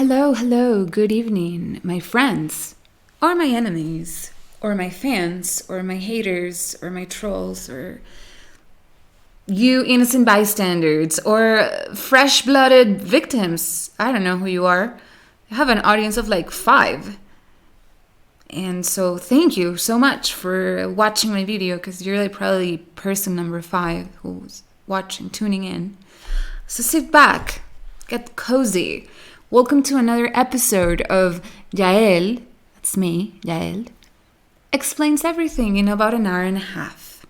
Hello, good evening, my friends, or my enemies, or my fans, or my haters, or my trolls, or you innocent bystanders, or fresh blooded victims. I don't know who you are. I have an audience of like 5. And so thank you so much for watching my video, because you're like probably person number 5 who's watching, tuning in. So sit back, get cozy. Welcome to another episode of Yael, that's me, Yael, explains everything in about an hour and a half.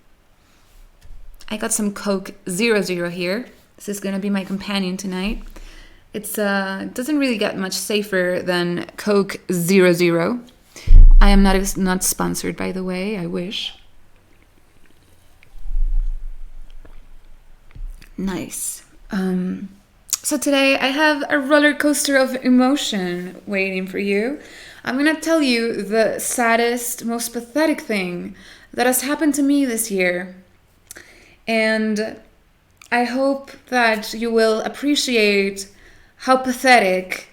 I got some Coke 00 here. This is going to be my companion tonight. It doesn't really get much safer than Coke 00. I am not sponsored, by the way, I wish. Nice. So today I have a roller coaster of emotion waiting for you. I'm going to tell you the saddest, most pathetic thing that has happened to me this year. And I hope that you will appreciate how pathetic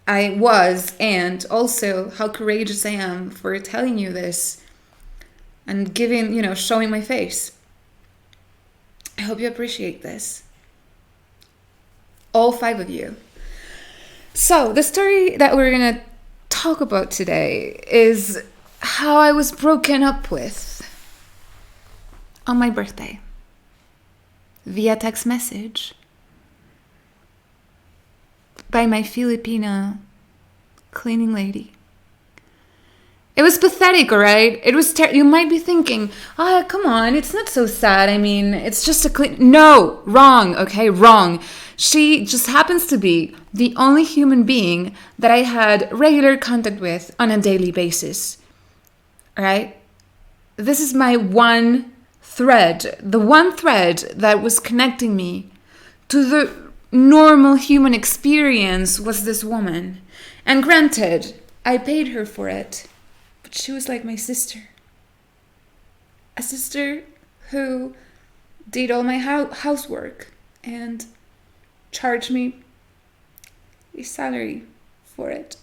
I was and also how courageous I am for telling you this and showing my face. I hope you appreciate this. All 5 of you. So the story that we're going to talk about today is how I was broken up with on my birthday via text message by my Filipina cleaning lady. It was pathetic, all right? It was you might be thinking, come on, it's not so sad. I mean, it's just a clean... No, wrong, okay? Wrong. She just happens to be the only human being that I had regular contact with on a daily basis, all right? This is my one thread, the one thread that was connecting me to the normal human experience was this woman. And granted, I paid her for it. She was like my sister. A sister who did all my housework and charged me a salary for it.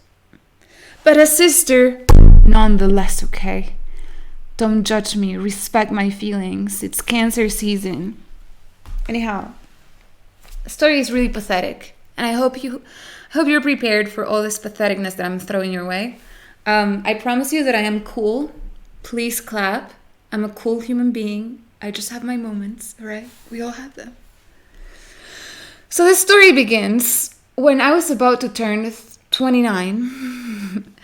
But a sister nonetheless, okay? Don't judge me. Respect my feelings. It's cancer season. Anyhow, the story is really pathetic. And I hope you're prepared for all this patheticness that I'm throwing your way. I promise you that I am cool. Please clap. I'm a cool human being. I just have my moments, all right? We all have them. So this story begins when I was about to turn 29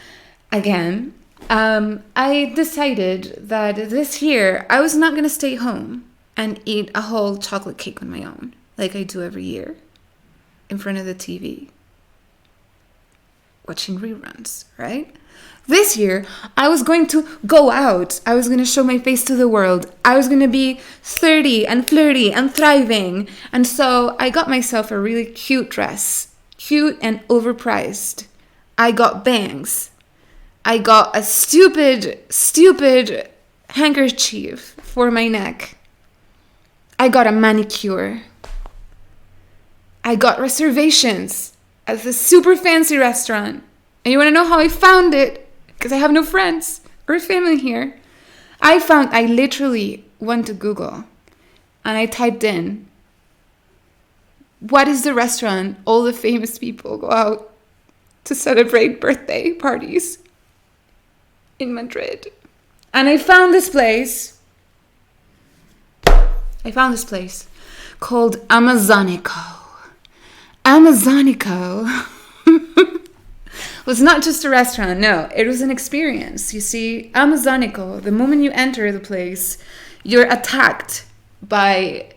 again. I decided that this year I was not going to stay home and eat a whole chocolate cake on my own, like I do every year, in front of the TV, watching reruns, right? This year, I was going to go out. I was going to show my face to the world. I was going to be 30 and flirty and thriving. And so I got myself a really cute dress. Cute and overpriced. I got bangs. I got a stupid handkerchief for my neck. I got a manicure. I got reservations at this super fancy restaurant. And you want to know how I found it? Because I have no friends or family here. I literally went to Google and I typed in, what is the restaurant all the famous people go out to celebrate birthday parties in Madrid? And I found this place called Amazonico. Amazonico was not just a restaurant, no, it was an experience. You see, Amazonico, the moment you enter the place, you're attacked by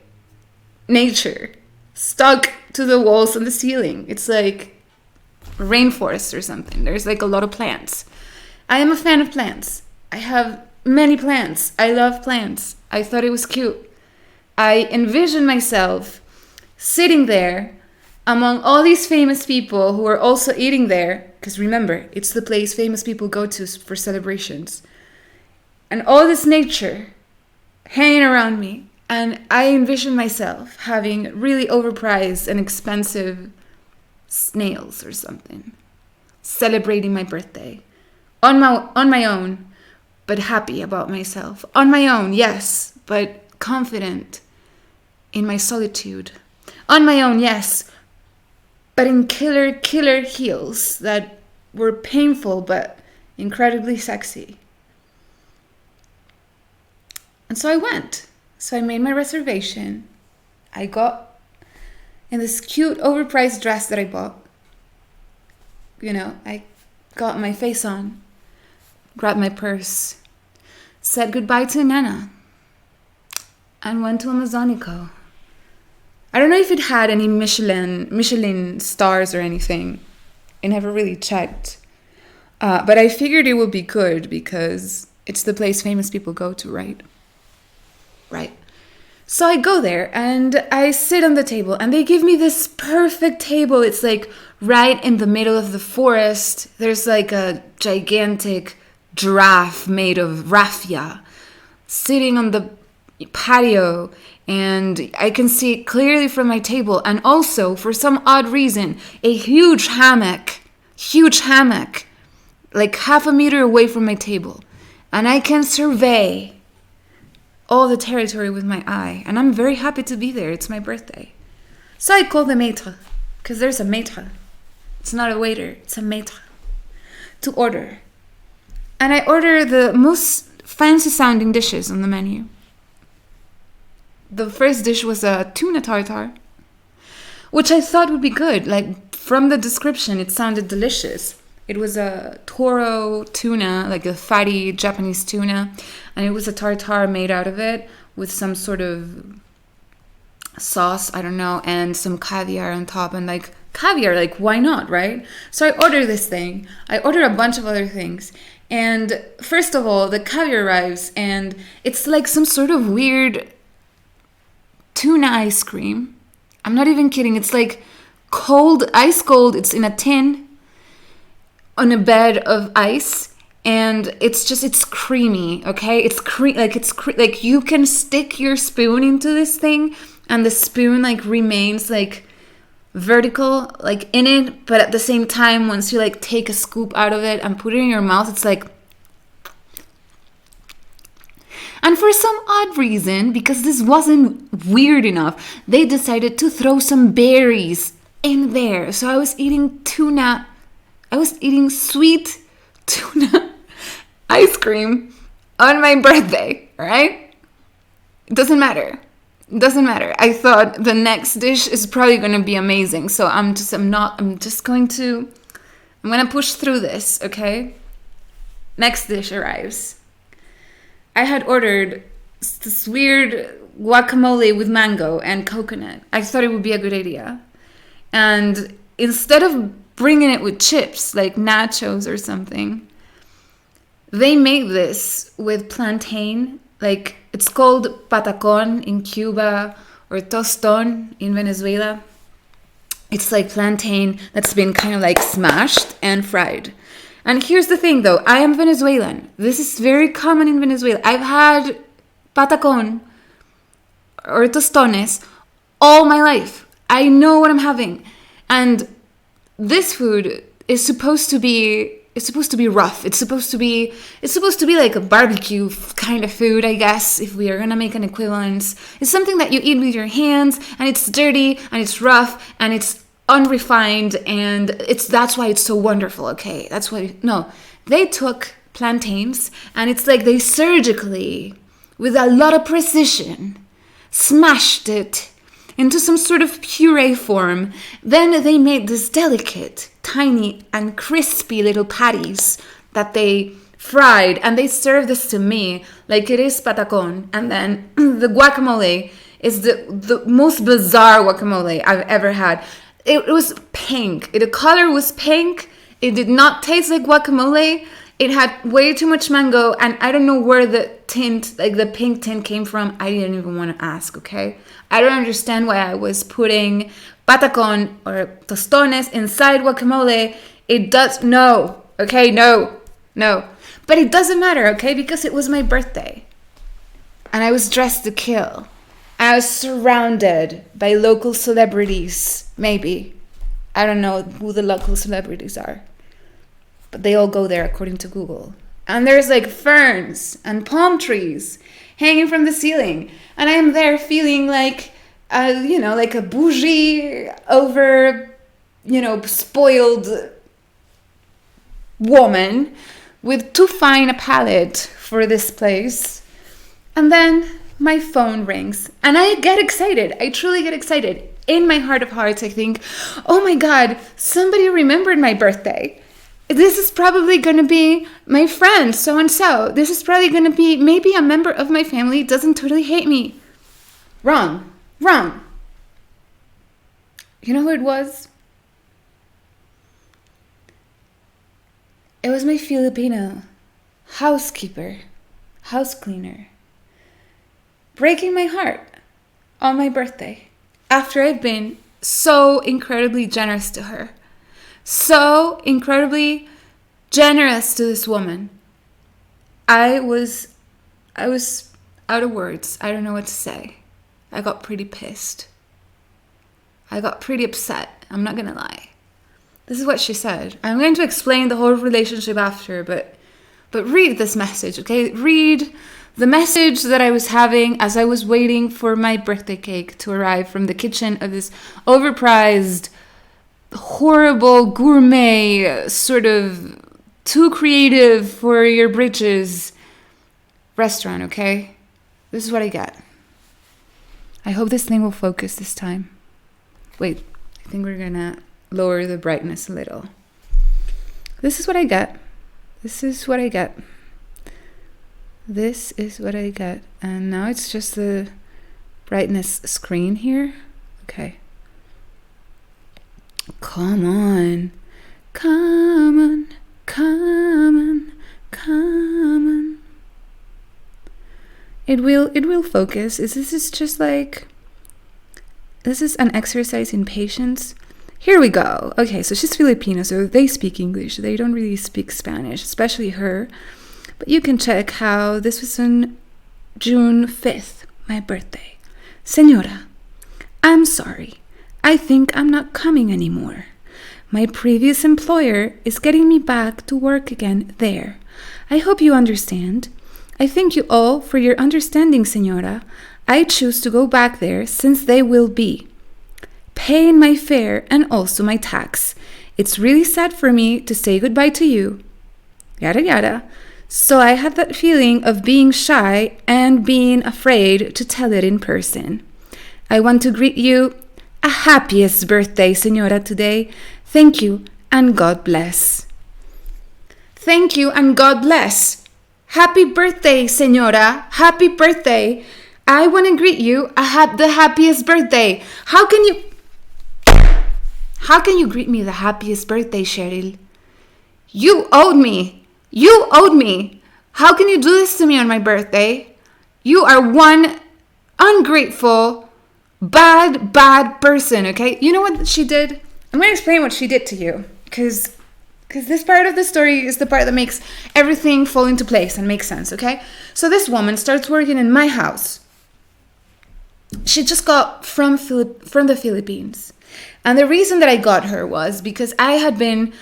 nature, stuck to the walls and the ceiling. It's like rainforest or something. There's like a lot of plants. I am a fan of plants. I have many plants. I love plants. I thought it was cute. I envisioned myself sitting there among all these famous people who are also eating there, because remember, it's the place famous people go to for celebrations. And all this nature hanging around me. And I envision myself having really overpriced and expensive snails or something, celebrating my birthday on my own, but happy about myself. On my own, yes, but confident in my solitude. On my own, yes, but in killer heels that were painful but incredibly sexy. And so I went. So I made my reservation. I got in this cute overpriced dress that I bought. I got my face on, grabbed my purse, said goodbye to Nana, and went to Amazonico. I don't know if it had any Michelin stars or anything. I never really checked. But I figured it would be good because it's the place famous people go to, right? Right. So I go there and I sit on the table and they give me this perfect table. It's like right in the middle of the forest. There's like a gigantic giraffe made of raffia sitting on the patio, and I can see it clearly from my table. And also, for some odd reason, a huge hammock, like half a meter away from my table. And I can survey all the territory with my eye. And I'm very happy to be there. It's my birthday. So I call the maître, because there's a maître. It's not a waiter, it's a maître, to order. And I order the most fancy sounding dishes on the menu. The first dish was a tuna tartare, which I thought would be good. Like, from the description, it sounded delicious. It was a toro tuna, like a fatty Japanese tuna, and it was a tartare made out of it with some sort of sauce, I don't know, and some caviar on top. And like, caviar, like, why not, right? So I order this thing. I order a bunch of other things. And first of all, the caviar arrives, and it's like some sort of weird tuna ice cream. I'm not even kidding. It's like cold, ice cold. It's in a tin on a bed of ice, and it's creamy. Okay, like you can stick your spoon into this thing, and the spoon like remains like vertical, like in it, but at the same time, once you like take a scoop out of it and put it in your mouth, it's like. And for some odd reason, because this wasn't weird enough, they decided to throw some berries in there. So I was eating sweet tuna ice cream on my birthday, right? It doesn't matter. I thought the next dish is probably going to be amazing. So I'm going to push through this, okay? Next dish arrives. I had ordered this weird guacamole with mango and coconut. I thought it would be a good idea. And instead of bringing it with chips, like nachos or something, they made this with plantain. Like, it's called patacón in Cuba or tostón in Venezuela. It's like plantain that's been kind of like smashed and fried. And here's the thing, though. I am Venezuelan. This is very common in Venezuela. I've had patacón or tostones all my life. I know what I'm having. And this food is supposed to be rough. It's supposed to be like a barbecue kind of food, I guess, if we are going to make an equivalence. It's something that you eat with your hands, and it's dirty, and it's rough, and it's unrefined, and that's why it's so wonderful, okay? They took plantains, and it's like they surgically, with a lot of precision, smashed it into some sort of puree form. Then they made this delicate, tiny, and crispy little patties that they fried, and they served this to me like it is patacón. And then the guacamole is the most bizarre guacamole I've ever had. It was pink. The color was pink. It did not taste like guacamole. It had way too much mango, and I don't know where the tint, like the pink tint, came from. I didn't even want to ask, okay? I don't understand why I was putting patacón or tostones inside guacamole. No. But it doesn't matter, okay? Because it was my birthday. And I was dressed to kill. I was surrounded by local celebrities, maybe. I don't know who the local celebrities are, but they all go there according to Google. And there's like ferns and palm trees hanging from the ceiling. And I am there feeling like, like a bougie over, spoiled woman with too fine a palate for this place. And then my phone rings and I get excited. I truly get excited. In my heart of hearts, I think, oh my God, somebody remembered my birthday. This is probably going to be my friend, so-and-so. This is probably going to be maybe a member of my family doesn't totally hate me. Wrong. You know who it was? It was my Filipino house cleaner, breaking my heart on my birthday after I'd been so incredibly generous to her. So incredibly generous to this woman. I was out of words. I don't know what to say. I got pretty pissed. I got pretty upset. I'm not gonna lie. This is what she said. I'm going to explain the whole relationship after, but read this message, okay? Read the message that I was having as I was waiting for my birthday cake to arrive from the kitchen of this overpriced, horrible gourmet, sort of too creative for your britches restaurant, okay? This is what I get. I hope this thing will focus this time. Wait, I think we're gonna lower the brightness a little. This is what I get. This is what I get. This is what I get. And now it's just the brightness screen here. Okay. Come on. Come on. Come on. Come on. It will focus. This is just like, this is an exercise in patience. Here we go. Okay, so she's Filipino, so they speak English. They don't really speak Spanish, especially her. But you can check how this was on June 5th, my birthday. Señora, I'm sorry. I think I'm not coming anymore. My previous employer is getting me back to work again there. I hope you understand. I thank you all for your understanding, señora. I choose to go back there since they will be paying my fare and also my tax. It's really sad for me to say goodbye to you. Yada yada. So I had that feeling of being shy and being afraid to tell it in person. I want to greet you a happiest birthday, señora, today. Thank you and God bless. Thank you and God bless. Happy birthday, señora. Happy birthday. I want to greet you the happiest birthday. How can you greet me the happiest birthday, Cheryl? You owed me. How can you do this to me on my birthday? You are one ungrateful, bad person, okay? You know what she did? I'm going to explain what she did to you, because this part of the story is the part that makes everything fall into place and make sense, okay? So this woman starts working in my house. She just got from the Philippines. And the reason that I got her was because I had been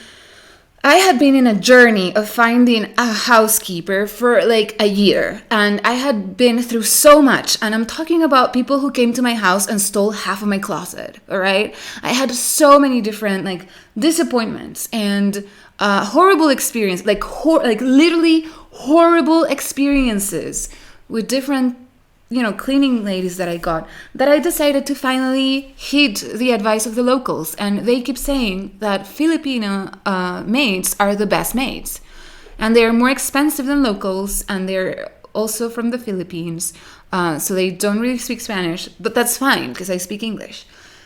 in a journey of finding a housekeeper for like a year, and I had been through so much, and I'm talking about people who came to my house and stole half of my closet, all right? I had so many different like disappointments and horrible experience, like literally horrible experiences with different cleaning ladies that I got, that I decided to finally heed the advice of the locals. And they keep saying that Filipino maids are the best maids. And they're more expensive than locals, and they're also from the Philippines. So they don't really speak Spanish, but that's fine because I speak English.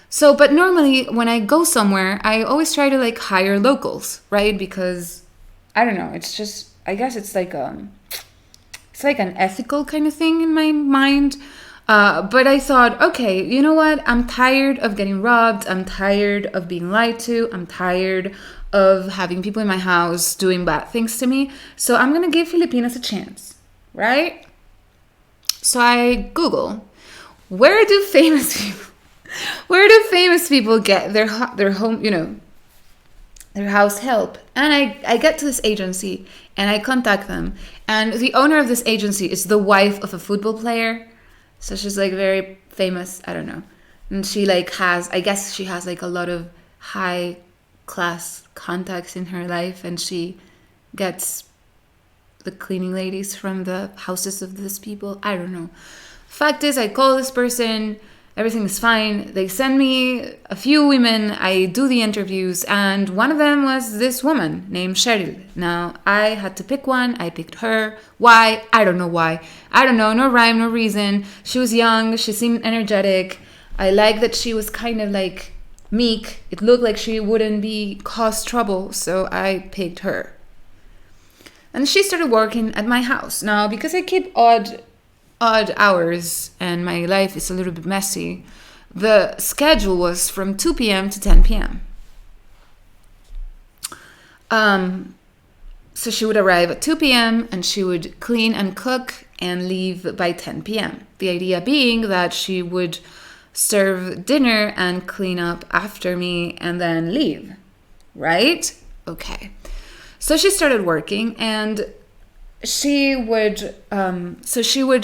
So, but normally when I go somewhere, I always try to like hire locals, right? Because, I don't know, it's just, I guess it's like an ethical kind of thing in my mind. But I thought, okay, you know what? I'm tired of getting robbed. I'm tired of being lied to. I'm tired of having people in my house doing bad things to me. So I'm going to give Filipinas a chance, right? So I Google, where do famous people... Where do famous people get their home, their house help? And I get to this agency and I contact them. And the owner of this agency is the wife of a football player. So she's like very famous. I don't know. And she like I guess she has like a lot of high class contacts in her life. And she gets the cleaning ladies from the houses of these people. I don't know. Fact is, I call this person. Everything is fine. They send me a few women. I do the interviews, and one of them was this woman named Cheryl. Now, I had to pick one. I picked her. Why? I don't know why. I don't know. No rhyme, no reason. She was young. She seemed energetic. I like that she was kind of like meek. It looked like she wouldn't cause trouble, so I picked her. And she started working at my house. Now, because I keep odd hours and my life is a little bit messy, the schedule was from 2 p.m. to 10 p.m. So she would arrive at 2 p.m. and she would clean and cook and leave by 10 p.m. The idea being that she would serve dinner and clean up after me and then leave. Right? Okay. So she started working, and she would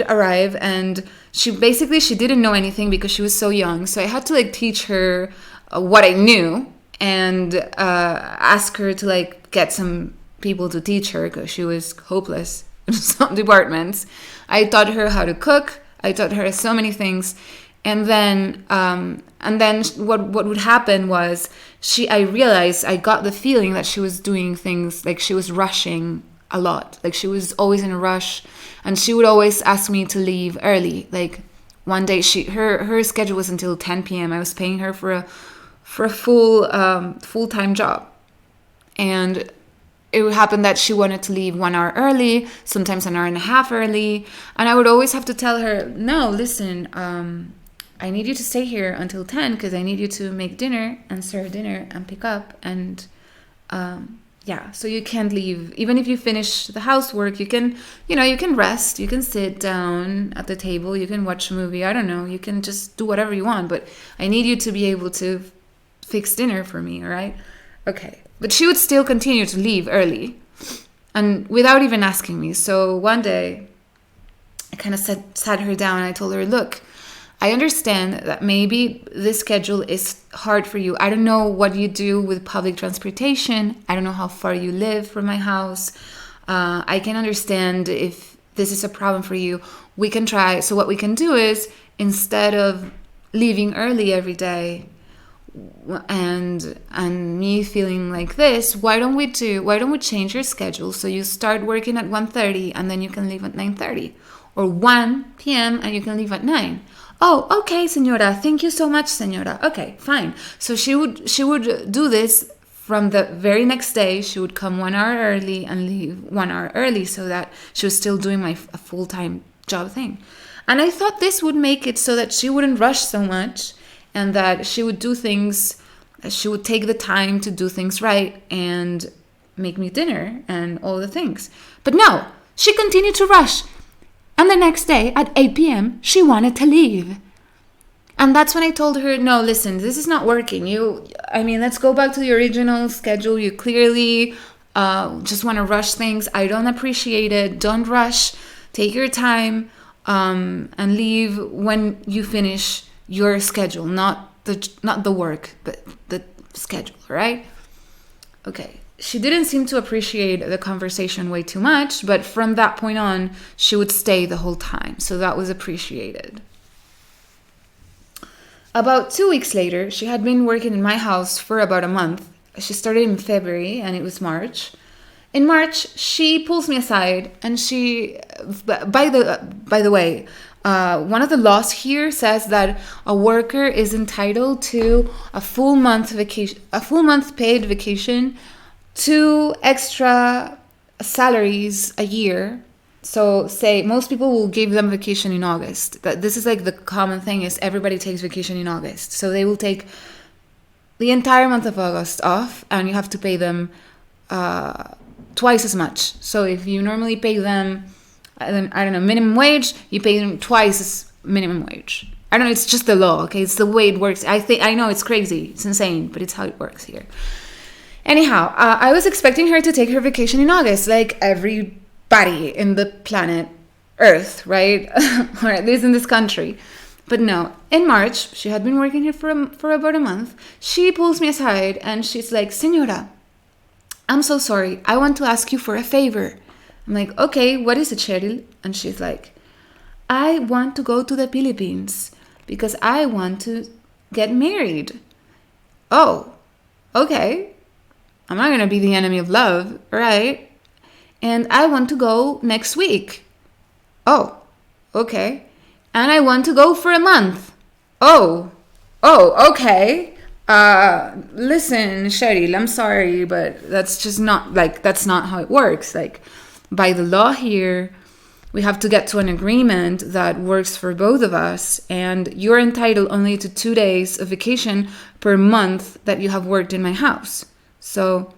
arrive, and she didn't know anything because she was so young. So I had to like teach her what I knew and ask her to like get some people to teach her because she was hopeless in some departments. I taught her how to cook. I taught her so many things. And then what would happen was I realized, I got the feeling that she was doing things like she was rushing a lot. Like she was always in a rush, and she would always ask me to leave early. Like one day her schedule was until 10 p.m. I was paying her for a full-time job. And it would happen that she wanted to leave 1 hour early, sometimes an hour and a half early. And I would always have to tell her, no, listen, I need you to stay here until 10 because I need you to make dinner and serve dinner and pick up. And so you can't leave. Even if you finish the housework, you can rest. You can sit down at the table. You can watch a movie. I don't know. You can just do whatever you want. But I need you to be able to fix dinner for me, all right? Okay. But she would still continue to leave early and without even asking me. So one day I kind of sat her down and I told her, look, I understand that maybe this schedule is hard for you. I don't know what you do with public transportation. I don't know how far you live from my house. I can understand if this is a problem for you. We can try. So what we can do is, instead of leaving early every day and me feeling like this, why don't we change your schedule so you start working at 1:30 and then you can leave at 9:30, or 1 p.m. and you can leave at 9. Oh, okay, señora. Thank you so much, señora. Okay, fine. So she would do this from the very next day. She would come 1 hour early and leave 1 hour early so that she was still doing a full-time job thing. And I thought this would make it so that she wouldn't rush so much and that she would do things, she would take the time to do things right and make me dinner and all the things. But no, she continued to rush. And the next day at 8 p.m., she wanted to leave. And that's when I told her, no, listen, this is not working. Let's go back to the original schedule. You clearly just want to rush things. I don't appreciate it. Don't rush. Take your time and leave when you finish your schedule, not the work, but the schedule, right? Okay. She didn't seem to appreciate the conversation way too much, but from that point on, she would stay the whole time. So that was appreciated. About 2 weeks later, she had been working in my house for about a month. She started in February and it was March. In March, she pulls me aside and by the way, one of the laws here says that a worker is entitled to a full month paid vacation, 2 extra salaries a year. So say most people will give them vacation in August. This is like the common thing is everybody takes vacation in August. So they will take the entire month of August off and you have to pay them twice as much. So if you normally pay them, I don't know, minimum wage, you pay them twice as minimum wage. I don't know, it's just the law, okay? It's the way it works. I know it's crazy, it's insane, but it's how it works here. Anyhow, I was expecting her to take her vacation in August, like everybody in the planet Earth, right? Or at least in this country. But no, in March, she had been working here for about a month. She pulls me aside and she's like, Señora, I'm so sorry. I want to ask you for a favor. I'm like, okay, what is it, Cheryl? And she's like, I want to go to the Philippines because I want to get married. Oh, okay. I'm not going to be the enemy of love, right? And I want to go next week. Oh, okay. And I want to go for a month. Oh, okay. Listen, Cheryl, I'm sorry, but that's just not, like, that's not how it works. Like, by the law here, we have to get to an agreement that works for both of us, and you're entitled only to 2 days of vacation per month that you have worked in my house. So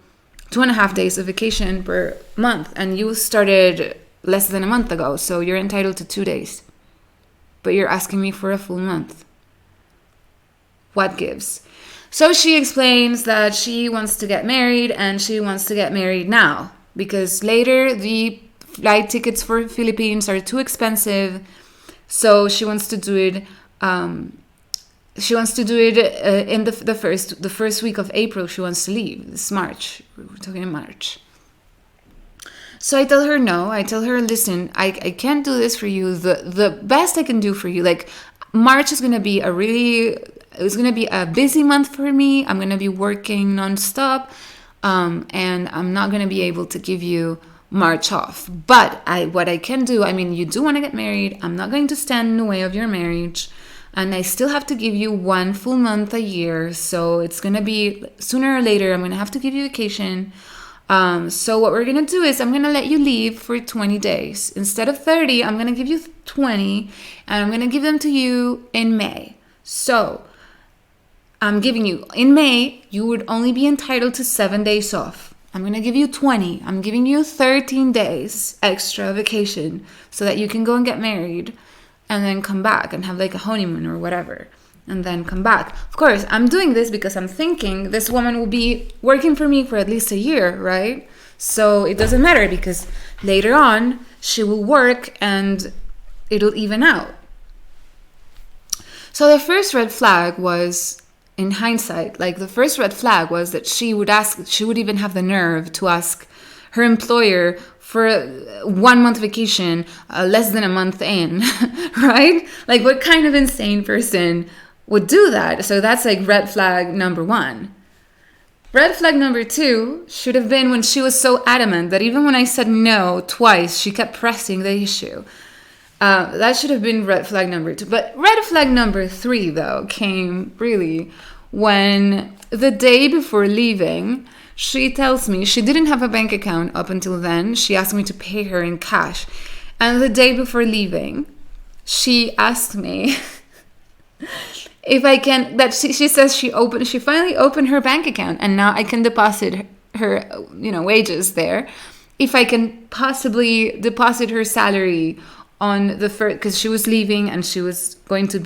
2.5 days of vacation per month, and you started less than a month ago, so you're entitled to 2 days. But you're asking me for a full month. What gives? So she explains that she wants to get married, and she wants to get married now, because later the flight tickets for Philippines are too expensive. So she wants to do it. In the first week of April. She wants to leave. This March. We're talking in March. So I tell her no. I tell her, listen, I can't do this for you. The best I can do for you, like, March is gonna be it's gonna be a busy month for me. I'm gonna be working nonstop, and I'm not gonna be able to give you March off. But what I can do, I mean, you do want to get married. I'm not going to stand in the way of your marriage, and I still have to give you 1 full month a year. So it's gonna be sooner or later. I'm gonna have to give you vacation. So what we're going to do is I'm going to let you leave for 20 days. Instead of 30, I'm going to give you 20, and I'm going to give them to you in May. So I'm giving you, in May, you would only be entitled to 7 days off. I'm going to give you 20. I'm giving you 13 days extra vacation so that you can go and get married and then come back and have like a honeymoon or whatever. And then come back. Of course, I'm doing this because I'm thinking this woman will be working for me for at least a year, right? So it doesn't matter because later on she will work and it'll even out. So the first red flag was, in hindsight, like the first red flag was that she would even have the nerve to ask her employer for a 1 month vacation less than a month in, right? Like, what kind of insane person would do that? So that's like red flag number 1. Red flag number 2 should have been when she was so adamant that even when I said no twice, she kept pressing the issue. That should have been red flag number 2. But red flag number 3, though, came really when the day before leaving, she tells me she didn't have a bank account up until then. She asked me to pay her in cash. And the day before leaving, she asked me if I can, that she says she finally opened her bank account and now I can deposit her, wages there. If I can possibly deposit her salary on the first, because she was leaving and she was going to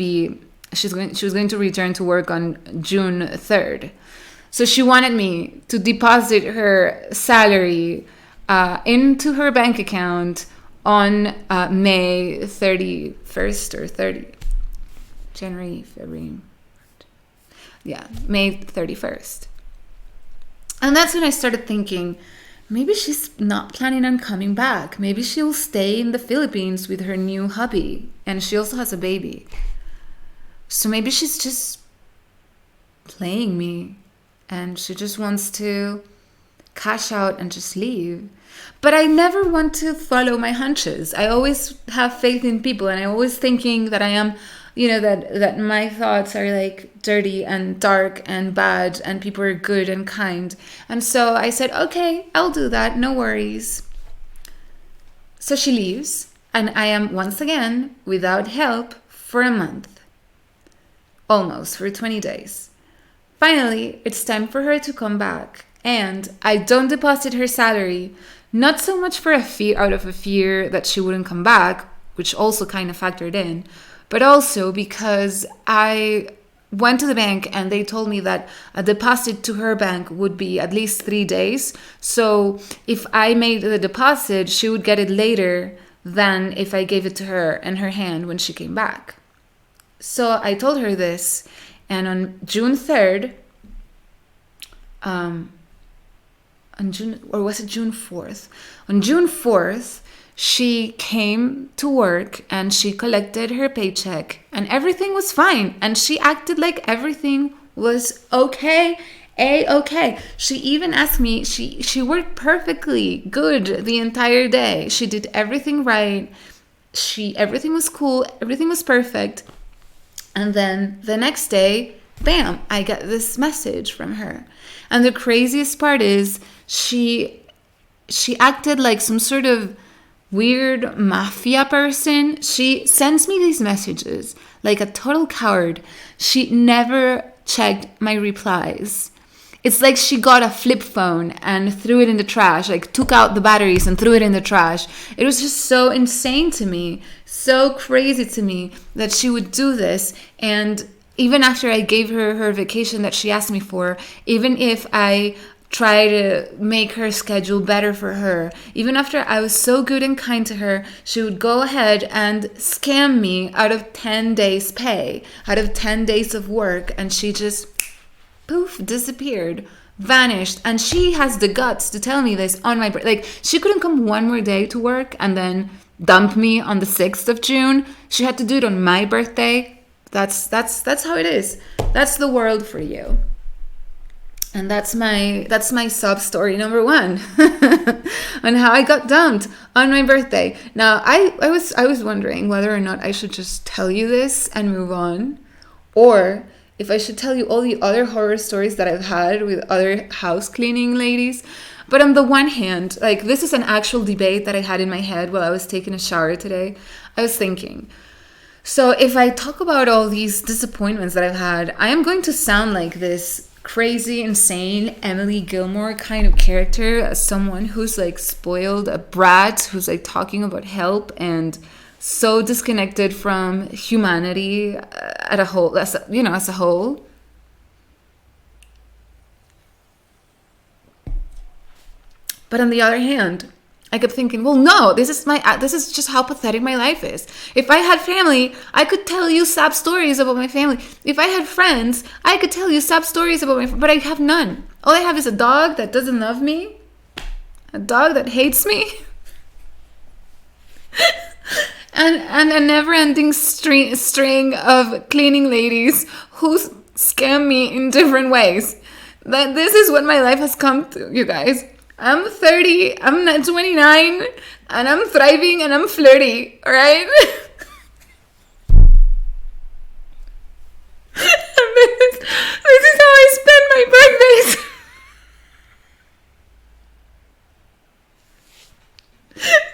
return to work on June 3rd. So she wanted me to deposit her salary into her bank account on May 31st or 30. January, February, May 31st. And that's when I started thinking, maybe she's not planning on coming back. Maybe she'll stay in the Philippines with her new hubby. And she also has a baby. So maybe she's just playing me. And she just wants to cash out and just leave. But I never want to follow my hunches. I always have faith in people. And I always thinking that I am, that my thoughts are like dirty and dark and bad and people are good and kind. And so I said, okay, I'll do that. No worries. So she leaves and I am once again without help for a month. Almost, for 20 days. Finally, it's time for her to come back. And I don't deposit her salary, not so much out of a fear that she wouldn't come back, which also kind of factored in, but also because I went to the bank and they told me that a deposit to her bank would be at least 3 days. So if I made the deposit, she would get it later than if I gave it to her in her hand when she came back. So I told her this, and on June 3rd, on June, or was it June 4th? On June 4th, she came to work and she collected her paycheck and everything was fine. And she acted like everything was okay. A-okay. She even asked me, she worked perfectly good the entire day. She did everything right. Everything was cool. Everything was perfect. And then the next day, bam, I get this message from her. And the craziest part is she acted like some sort of weird mafia person. She sends me these messages like a total coward. She never checked my replies. It's like she got a flip phone and threw it in the trash, like took out the batteries and threw it in the trash. It was just so insane to me, so crazy to me that she would do this. And even after I gave her her vacation that she asked me for, even if I try to make her schedule better for her, even after I was so good and kind to her, she would go ahead and scam me out of 10 days pay, out of 10 days of work, and she just poof, disappeared, vanished. And she has the guts to tell me this on my birthday. Like, she couldn't come one more day to work and then dump me on the 6th of June. She had to do it on my birthday. That's how it is. That's the world for you. And that's my sub story number 1 on how I got dumped on my birthday. Now, I was wondering whether or not I should just tell you this and move on, or if I should tell you all the other horror stories that I've had with other house cleaning ladies. But on the one hand, like, this is an actual debate that I had in my head while I was taking a shower today. I was thinking, so if I talk about all these disappointments that I've had, I am going to sound like this crazy, insane Emily Gilmore kind of character, as someone who's like spoiled, a brat who's like talking about help and so disconnected from humanity at a whole, as a whole. But on the other hand, I kept thinking, well, no, this is just how pathetic my life is. If I had family, I could tell you sad stories about my family. If I had friends, I could tell you sad stories about my friends, but I have none. All I have is a dog that doesn't love me, a dog that hates me, and a never-ending string of cleaning ladies who scam me in different ways. That this is what my life has come to, you guys. I'm 30, I'm not 29, and I'm thriving and I'm flirty, alright? This is how I spend my birthdays.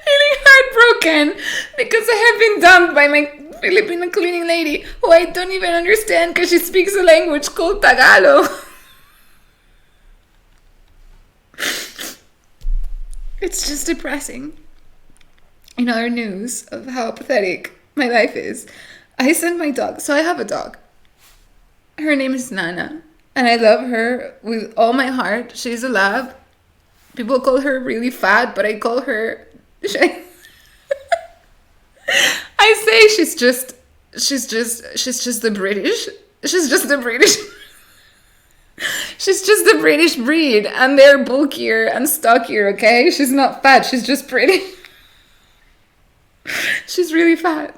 Feeling heartbroken because I have been dumped by my Filipino cleaning lady who I don't even understand because she speaks a language called Tagalog. It's just depressing. In other news of how pathetic my life is, I sent my dog. So I have a dog. Her name is Nana. And I love her with all my heart. She's a lab. People call her really fat, but I call her... I say she's just the British. She's just the British... She's just the British breed, and they're bulkier and stockier, okay? She's not fat, she's just British. She's really fat.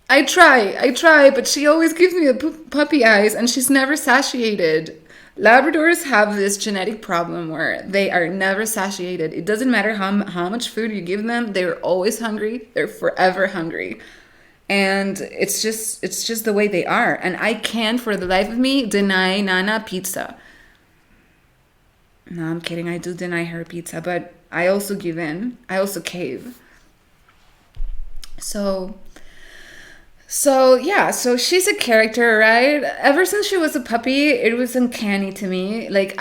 I try, but she always gives me the puppy eyes, and she's never satiated. Labradors have this genetic problem where they are never satiated. It doesn't matter how much food you give them, they're always hungry. They're forever hungry. And it's just the way they are. And I can't for the life of me deny Nana pizza. No, I'm kidding. I do deny her pizza, but I also give in. I also cave. So yeah, so she's a character, right? Ever since she was a puppy, it was uncanny to me. Like,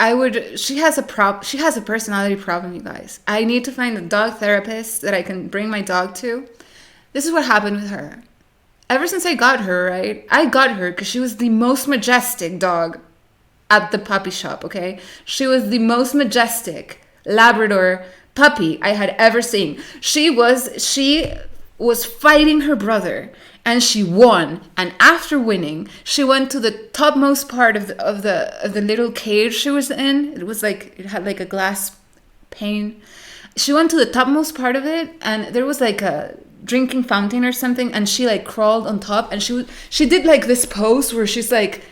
she has a personality problem, you guys. I need to find a dog therapist that I can bring my dog to. This is what happened with her. ever since I got her, right? I got her because she was the most majestic dog at the puppy shop, okay? She was the most majestic Labrador puppy I had ever seen. She was fighting her brother and she won. And after winning, she went to the topmost part of the little cage she was in. It had like a glass pane. She went to the topmost part of it and there was like a drinking fountain or something, and she like crawled on top, and she did like this pose where she's like,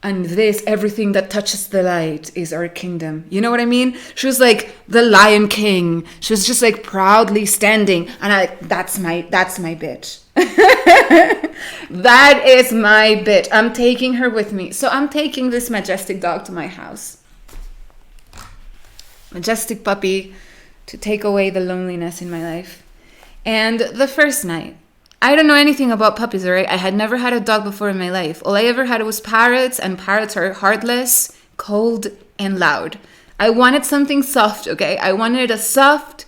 and this, everything that touches the light is our kingdom. You know what I mean? She was like the Lion King. She was just like proudly standing, and that's my bitch. That is my bitch. I'm taking her with me. So I'm taking this majestic dog to my house. Majestic puppy to take away the loneliness in my life. And the first night, I don't know anything about puppies, all right? I had never had a dog before in my life. All I ever had was parrots, and parrots are heartless, cold, and loud. I wanted something soft, okay? I wanted a soft,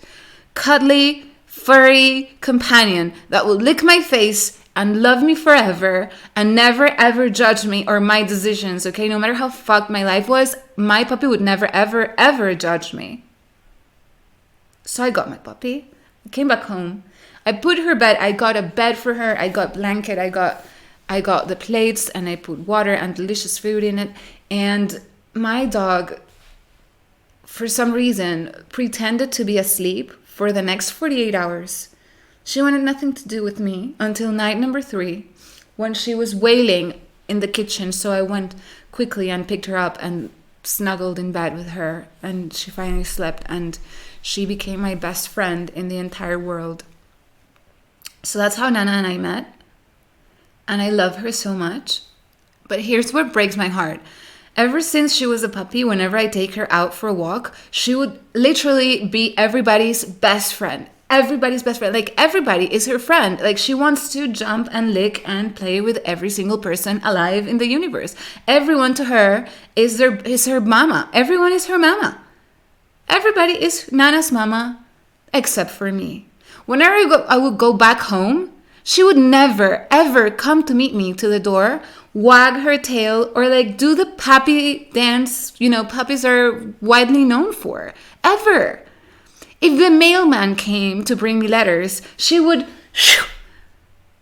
cuddly, furry companion that would lick my face and love me forever and never ever judge me or my decisions, okay? No matter how fucked my life was, my puppy would never ever ever judge me. So I got my puppy. I came back home. I put her bed. I got a bed for her. I got blanket. I got the plates, and I put water and delicious food in it. And my dog, for some reason, pretended to be asleep for the next 48 hours. She wanted nothing to do with me until night number 3, when she was wailing in the kitchen. So I went quickly and picked her up and snuggled in bed with her, and she finally slept, and she became my best friend in the entire world. So that's how Nana and I met, and I love her so much. But here's what breaks my heart. Ever since she was a puppy, whenever I take her out for a walk, she would literally be everybody's best friend. Everybody's best friend. Like, everybody is her friend. Like, she wants to jump and lick and play with every single person alive in the universe. Everyone to her is her mama. Everyone is her mama. Everybody is Nana's mama, except for me. Whenever I would go back home, she would never, ever come to meet me to the door, wag her tail, or like do the puppy dance, puppies are widely known for. Ever. If the mailman came to bring me letters, she would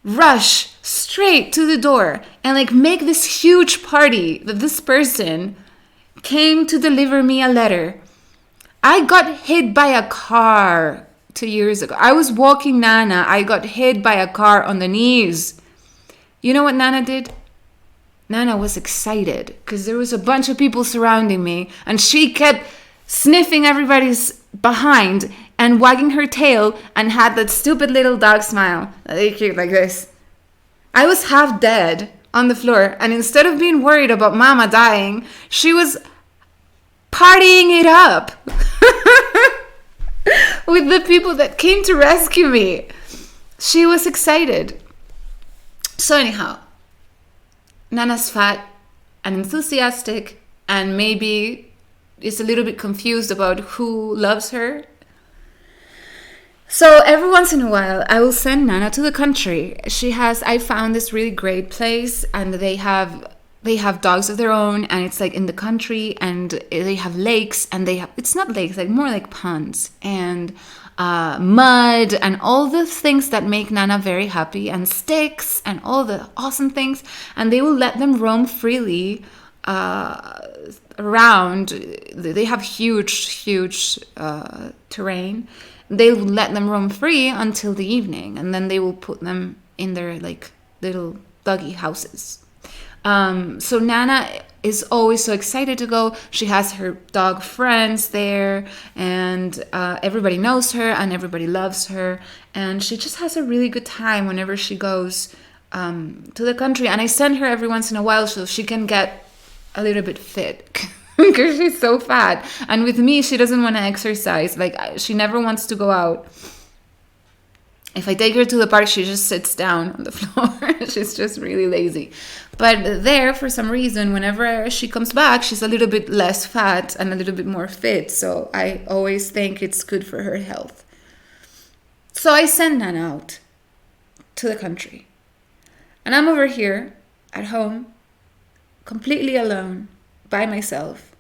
rush straight to the door and like make this huge party that this person came to deliver me a letter. I got hit by a car 2 years ago. I was walking Nana. I got hit by a car on the knees. You know what Nana did? Nana was excited because there was a bunch of people surrounding me, and she kept sniffing everybody's behind and wagging her tail and had that stupid little dog smile. Like this. I was half dead on the floor, and instead of being worried about Mama dying, she was partying it up with the people that came to rescue me. She was excited. So anyhow, Nana's fat and enthusiastic, and maybe is a little bit confused about who loves her. So every once in a while, I will send Nana to the country. I found this really great place, and they have dogs of their own, and it's like in the country, and they have lakes, and it's not lakes, like more like ponds, and mud, and all the things that make Nana very happy, and sticks, and all the awesome things, and they will let them roam freely around. They have huge terrain. They will let them roam free until the evening, and then they will put them in their like little doggy houses. So Nana is always so excited to go. She has her dog friends there, and everybody knows her and everybody loves her, and she just has a really good time whenever she goes to the country. And I send her every once in a while so she can get a little bit fit because she's so fat. And with me, she doesn't want to exercise. Like, she never wants to go out. If I take her to the park, she just sits down on the floor. She's just really lazy. But there, for some reason, whenever she comes back, she's a little bit less fat and a little bit more fit. So I always think it's good for her health. So I send Nana out to the country. And I'm over here at home, completely alone, by myself,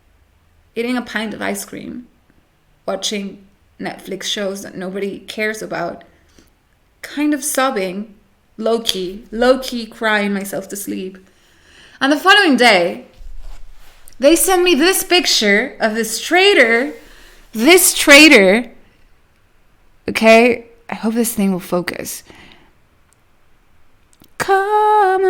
eating a pint of ice cream, watching Netflix shows that nobody cares about, kind of sobbing, low-key crying myself to sleep. And the following day, they send me this picture of this traitor, okay? I hope this thing will focus. Come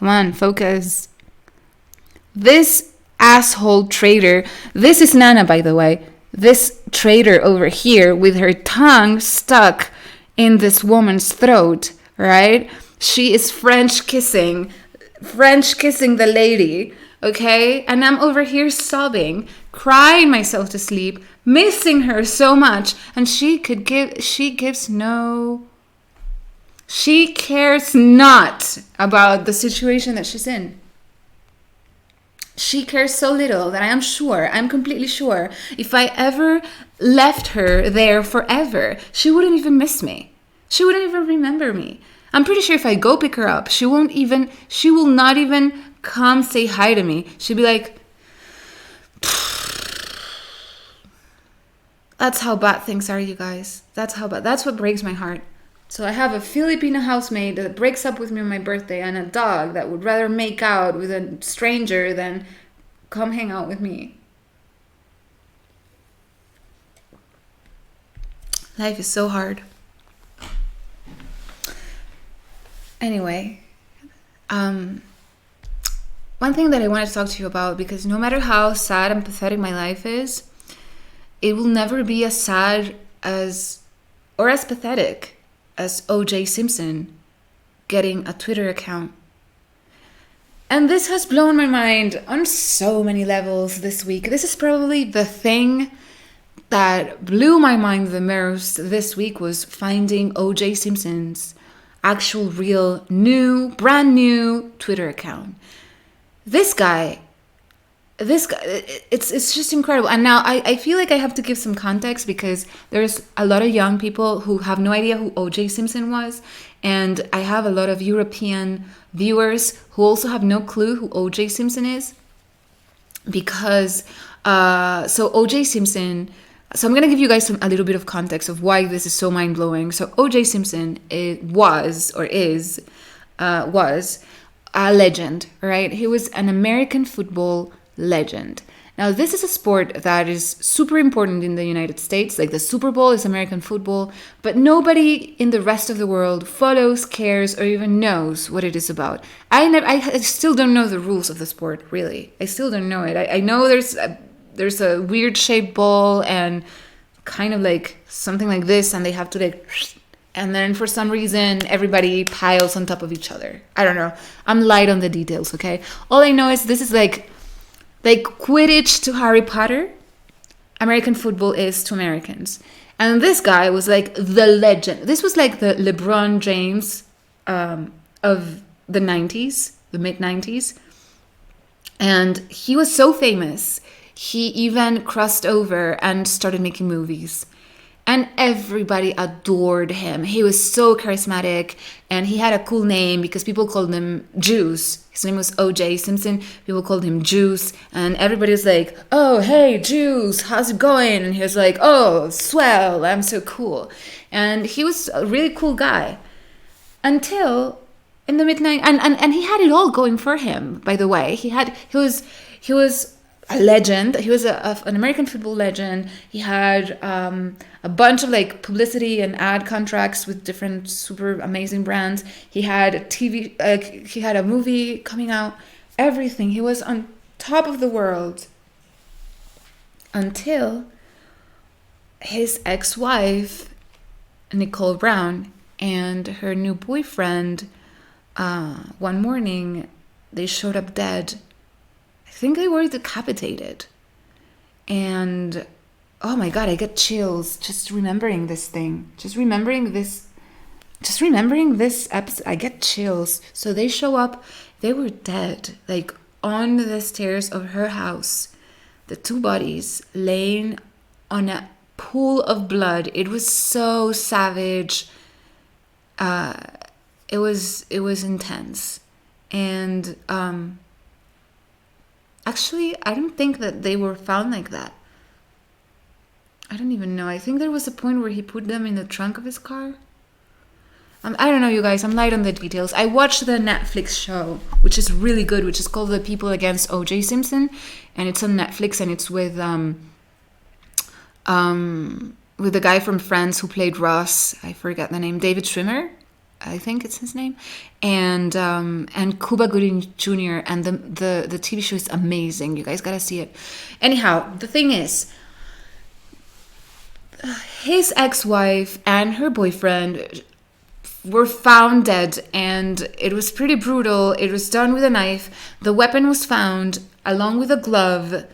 on, focus. This asshole traitor, this is Nana, by the way. This traitor over here with her tongue stuck in this woman's throat, right? She is French kissing the lady, okay? And I'm over here sobbing, crying myself to sleep, missing her so much. And she cares not about the situation that she's in. She cares so little that I'm completely sure, if I ever left her there forever, she wouldn't even miss me. She wouldn't even remember me. I'm pretty sure if I go pick her up, she will not even come say hi to me. She'll be like, that's how bad things are, you guys. That's how bad. That's what breaks my heart. So I have a Filipino housemaid that breaks up with me on my birthday, and a dog that would rather make out with a stranger than come hang out with me. Life is so hard. Anyway, one thing that I wanted to talk to you about, because no matter how sad and pathetic my life is, it will never be as sad as pathetic as O.J. Simpson getting a Twitter account. And this has blown my mind on so many levels this week. This is probably the thing that blew my mind the most this week, was finding O.J. Simpson's actual, real, brand new Twitter account. This guy, it's just incredible. And now I feel like I have to give some context, because there's a lot of young people who have no idea who O.J. Simpson was. And I have a lot of European viewers who also have no clue who O.J. Simpson is. Because, so O.J. Simpson, so I'm going to give you guys a little bit of context of why this is so mind-blowing. So O.J. Simpson was a legend, right? He was an American football legend. Now, this is a sport that is super important in the United States. Like, the Super Bowl is American football, but nobody in the rest of the world follows, cares, or even knows what it is about. I still don't know the rules of the sport, really. I still don't know it. I know there's a weird shaped ball and kind of like something like this, and they have to like, and then for some reason everybody piles on top of each other. I don't know. I'm light on the details, okay? All I know is this is like Quidditch to Harry Potter, American football is to Americans. And this guy was like the legend. This was like the LeBron James of the 90s, the mid 90s. And he was so famous, he even crossed over and started making movies. And everybody adored him. He was so charismatic, and he had a cool name because people called him Juice. His name was O.J. Simpson. People called him Juice, and everybody was like, "Oh, hey, Juice, how's it going?" And he was like, "Oh, swell, I'm so cool." And he was a really cool guy until in the mid-90s, and he had it all going for him. By the way, he was a legend. He was an American football legend. He had a bunch of like publicity and ad contracts with different super amazing brands. He had a he had a movie coming out, everything. He was on top of the world until his ex-wife, Nicole Brown, and her new boyfriend, one morning, they showed up dead. I think they were decapitated. And oh my God, I get chills just remembering this thing. Just remembering this episode, I get chills. So they show up, they were dead, like on the stairs of her house. The two bodies laying on a pool of blood. It was so savage. It was intense. And actually, I don't think that they were found like that. I don't even know. I think there was a point where he put them in the trunk of his car. I don't know, you guys. I'm light on the details. I watched the Netflix show, which is really good, which is called The People Against O.J. Simpson, and it's on Netflix, and it's with the guy from Friends who played Ross. I forget the name. David Schwimmer, I think it's his name, and Cuba Gooding Jr. And the TV show is amazing. You guys gotta see it. Anyhow, the thing is, his ex-wife and her boyfriend were found dead, and it was pretty brutal. It was done with a knife. The weapon was found along with a glove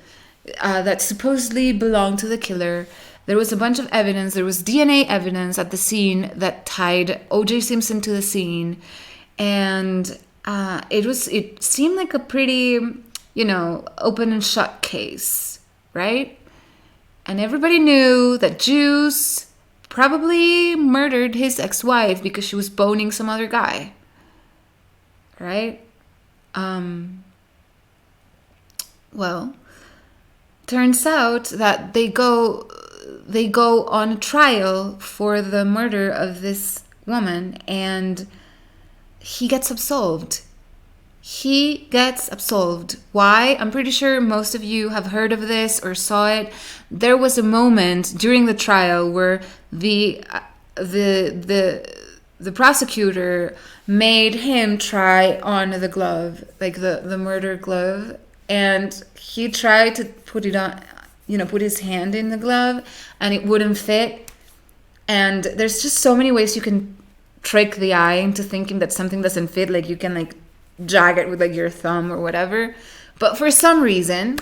that supposedly belonged to the killer. There was a bunch of evidence. There was DNA evidence at the scene that tied O.J. Simpson to the scene, and it seemed like a pretty, open and shut case, right? And everybody knew that Juice probably murdered his ex-wife because she was boning some other guy, right? Well, turns out that they go on a trial for the murder of this woman, and he gets absolved. He gets absolved. Why? I'm pretty sure most of you have heard of this or saw it. There was a moment during the trial where the prosecutor made him try on the glove, like the murder glove, and he tried to put it on, put his hand in the glove, and it wouldn't fit. And there's just so many ways you can trick the eye into thinking that something doesn't fit, like you can drag it with your thumb or whatever. But for some reason,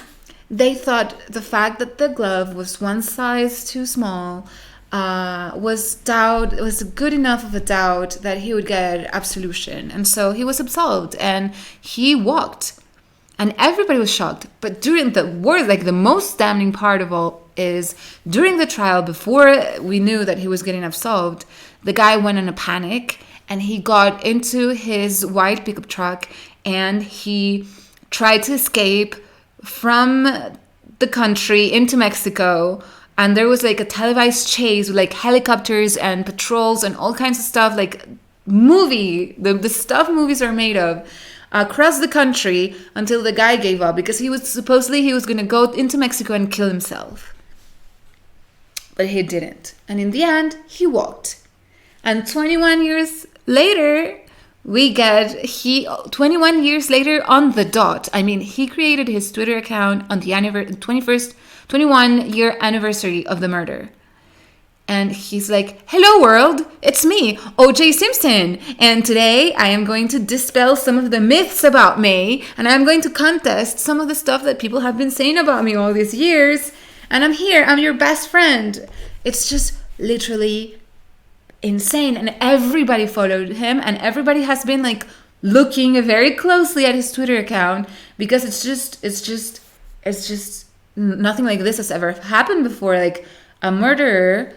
they thought the fact that the glove was one size too small was good enough of a doubt that he would get absolution. And so he was absolved, and he walked. And everybody was shocked. But during the most damning part of all is during the trial, before we knew that he was getting absolved, the guy went in a panic, and he got into his white pickup truck, and he tried to escape from the country into Mexico. And there was a televised chase with helicopters and patrols and all kinds of stuff, the stuff movies are made of, across the country, until the guy gave up because he was going to go into Mexico and kill himself. But he didn't. And in the end, he walked. And 21 years later, 21 years later on the dot. I mean, he created his Twitter account on the 21-year anniversary of the murder. And he's like, "Hello world, it's me, O.J. Simpson. And today I am going to dispel some of the myths about me. And I'm going to contest some of the stuff that people have been saying about me all these years. And I'm here, I'm your best friend." It's just literally insane. And everybody followed him, and everybody has been looking very closely at his Twitter account, because it's just nothing like this has ever happened before. A murderer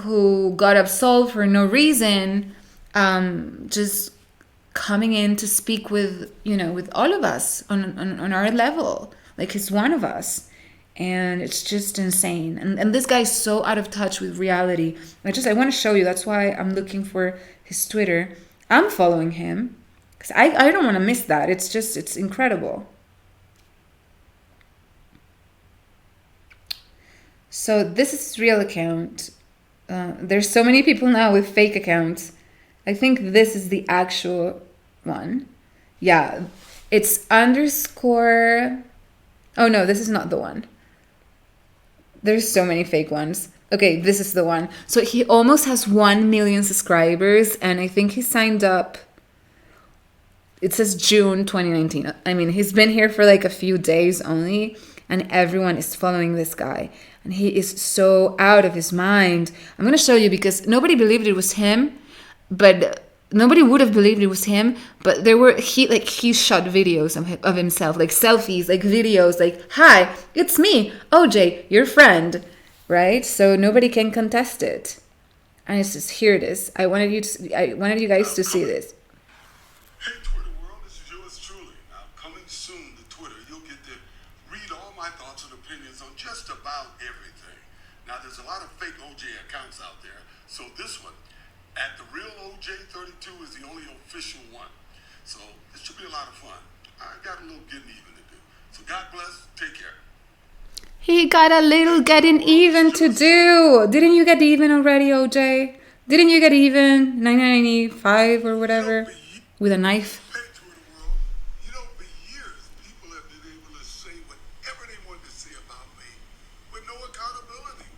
who got absolved for no reason, just coming in to speak with all of us on our level, he's one of us. And it's just insane. And this guy's so out of touch with reality. I want to show you. That's why I'm looking for his Twitter. I'm following him because I don't want to miss that. It's incredible. So this is his real account. There's so many people now with fake accounts. I think this is the actual one. Yeah, it's _. Oh no, this is not the one. There's so many fake ones. Okay, this is the one. So he almost has 1 million subscribers, and I think he signed up. It says June 2019. I mean, he's been here for a few days only, and everyone is following this guy. And he is so out of his mind. I'm going to show you, because nobody believed it was him, but nobody would have believed it was him. But he shot videos of himself, selfies, videos, "Hi, it's me, OJ, your friend." right? So nobody can contest it. And it's just, here it is. I wanted you guys to see this. Hey Twitter world, this is yours truly. Now coming soon to Twitter, you'll get to read all my thoughts and opinions on just about everything. Now there's a lot of fake OJ accounts out there, so this one, at the real OJ32, is the only official one. So this should be a lot of fun. I got a little getting even to do. So God bless, take care. He got a little getting even to do. Didn't you get even already, OJ? Didn't you get even 1995 or whatever with a knife? Hey Twitter world, for years people have been able to say whatever they wanted to say about me with no accountability.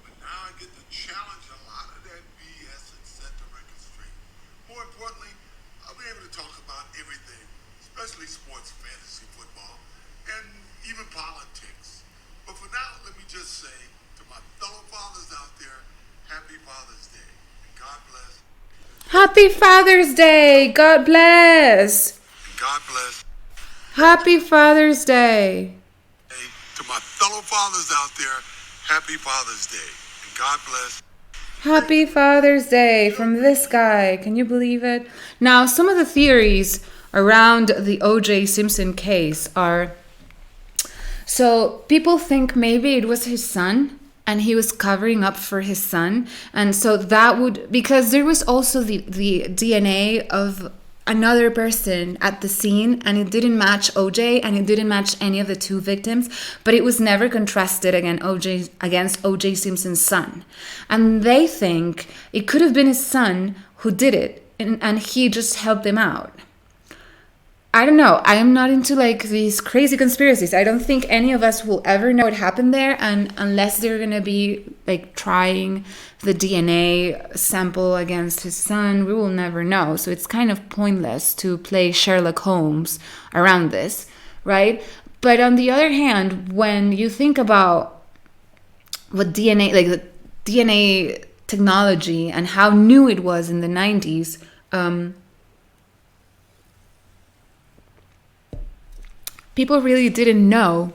But now I get to challenge a lot of that BS and set the record straight. More importantly, I'll be able to talk about everything, especially sports, fantasy football, and even politics. But for now, let me just say to my fellow fathers out there, Happy Father's Day, and God bless. Happy Father's Day. God bless. And God bless. Happy Father's Day. Hey, to my fellow fathers out there, Happy Father's Day, and God bless. Happy Father's Day from this guy. Can you believe it? Now, some of the theories around the O.J. Simpson case are... So people think maybe it was his son and he was covering up for his son. And so that would, because there was also the DNA of another person at the scene and it didn't match OJ and it didn't match any of the two victims, but it was never contrasted against OJ Simpson's son. And they think it could have been his son who did it and he just helped him out. I don't know. I am not into these crazy conspiracies. I don't think any of us will ever know what happened there, and unless they're gonna be trying the DNA sample against his son, we will never know. So it's kind of pointless to play Sherlock Holmes around this, right? But on the other hand, when you think about what DNA, the DNA technology and how new it was in the 90s, people really didn't know.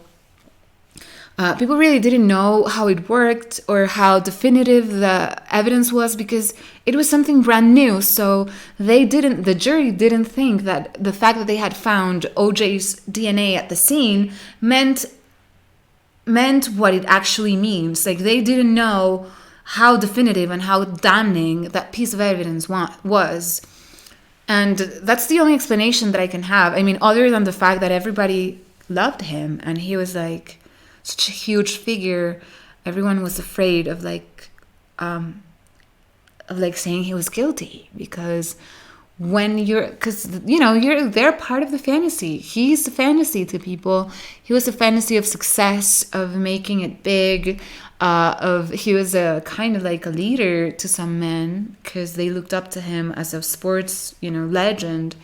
People really didn't know how it worked or how definitive the evidence was because it was something brand new. So the jury didn't think that the fact that they had found OJ's DNA at the scene meant what it actually means. They didn't know how definitive and how damning that piece of evidence was. And that's the only explanation that I can have. I mean, other than the fact that everybody loved him and he was such a huge figure, everyone was afraid of saying he was guilty because they're part of the fantasy. He's the fantasy to people. He was the fantasy of success, of making it big. He was a kind of like a leader to some men because they looked up to him as a sports, legend.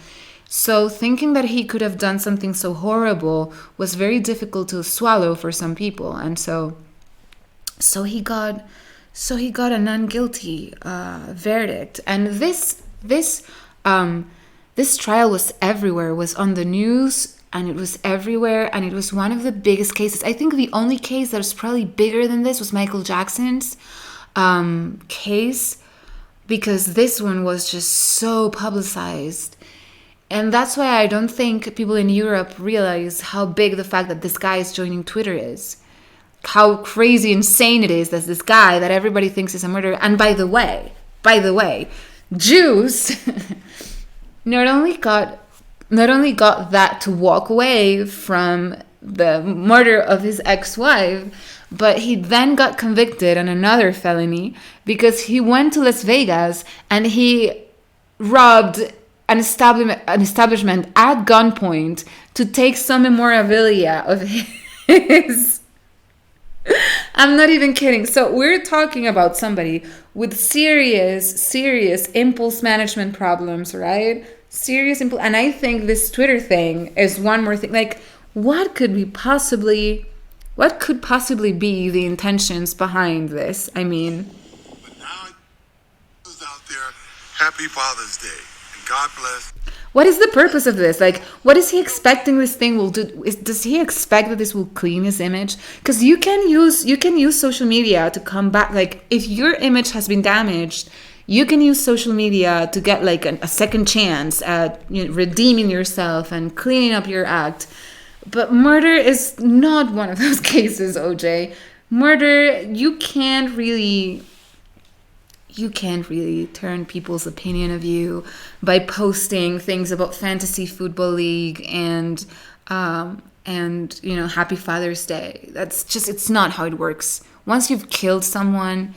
So thinking that he could have done something so horrible was very difficult to swallow for some people, and so he got a non-guilty verdict. And this trial was everywhere, was on the news. And it was everywhere, and it was one of the biggest cases. I think the only case that was probably bigger than this was Michael Jackson's case, because this one was just so publicized. And that's why I don't think people in Europe realize how big the fact that this guy is joining Twitter is. How crazy, insane it is that this guy that everybody thinks is a murderer. And by the way, Jews not only got that to walk away from the murder of his ex-wife, but he then got convicted on another felony because he went to Las Vegas and he robbed an establishment at gunpoint to take some memorabilia of his. I'm not even kidding. So we're talking about somebody with serious impulse management problems, right? And I think this Twitter thing is one more thing. What could possibly be the intentions behind this? I mean, but now out there, Happy Father's Day, and God bless. What is the purpose of this? Like, what is he expecting this thing will do? Does he expect that this will clean his image? Because you can use social media to come back. Like, if your image has been damaged, you can use social media to get like a second chance at redeeming yourself and cleaning up your act. But murder is not one of those cases, OJ. Murder, you can't really turn people's opinion of you by posting things about fantasy football league and Happy Father's Day. It's not how it works. Once you've killed someone,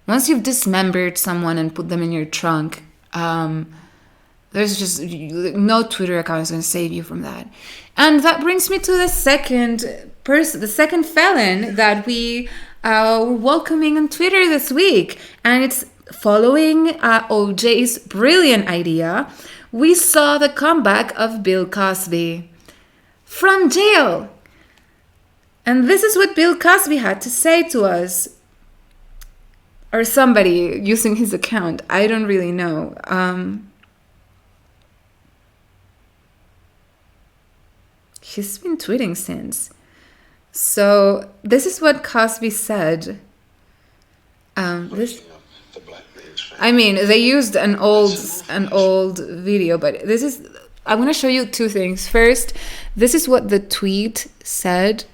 once you've dismembered someone and put them in your trunk, there's just no Twitter account is going to save you from that. And that brings me to the second felon that we were welcoming on Twitter this week, and it's following OJ's brilliant idea. We saw the comeback of Bill Cosby from jail. And this is what Bill Cosby had to say to us. Or somebody using his account. I don't really know. He's been tweeting since. So this is what Cosby said. They used an old video, but I want to show you two things. First, this is what the tweet said.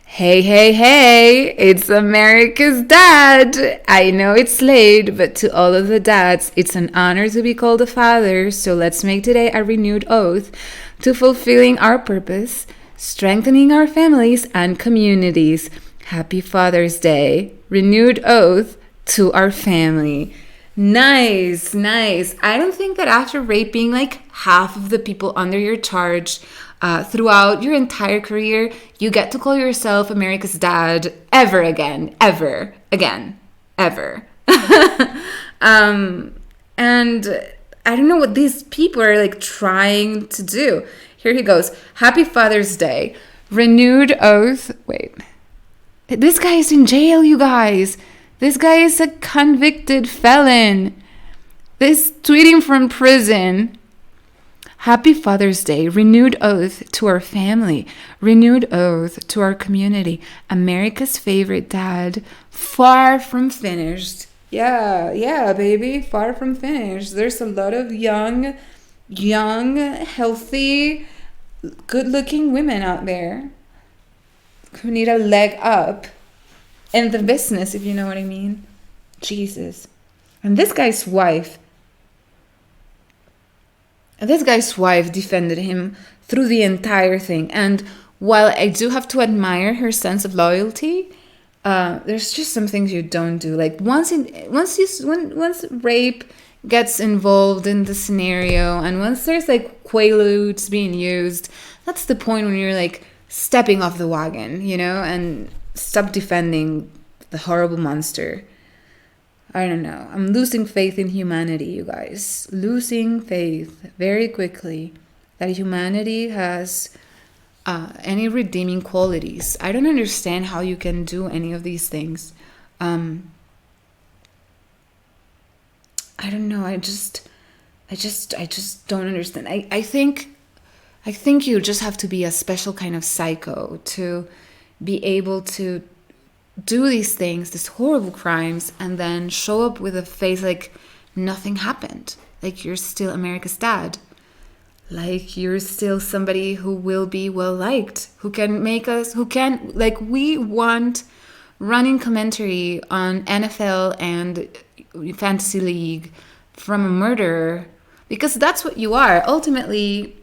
Hey, hey, hey, it's America's dad. I know it's late, but to all of the dads, it's an honor to be called a father. So let's make today a renewed oath to fulfilling our purpose, strengthening our families and communities. Happy Father's Day. Renewed oath to our family. Nice, nice. I don't think that after raping like half of the people under your charge throughout your entire career, you get to call yourself America's dad ever again. And I don't know what these people are like trying to do. Here he goes. Happy Father's Day. Renewed oath. Wait. This guy is in jail, you guys. This guy is a convicted felon. This tweeting from prison. Happy Father's Day. Renewed oath to our family. Renewed oath to our community. America's favorite dad. Far from finished. Yeah, baby. Far from finished. There's a lot of young, healthy, good-looking women out there who need a leg up in the business, if you know what I mean. Jesus. And this guy's wife defended him through the entire thing. And while I do have to admire her sense of loyalty, there's just some things you don't do. Like once rape gets involved in the scenario, and once there's like quaaludes being used, that's the point when you're like stepping off the wagon, and stop defending the horrible monster. I don't know. I'm losing faith in humanity, you guys. Losing faith very quickly that humanity has any redeeming qualities. I don't understand how you can do any of these things. I don't know. I just don't understand. I think you just have to be a special kind of psycho to be able to do these things, these horrible crimes, and then show up with a face like nothing happened. Like you're still America's dad. Like you're still somebody who will be well liked, we want running commentary on NFL and fantasy league from a murderer, because that's what you are. Ultimately,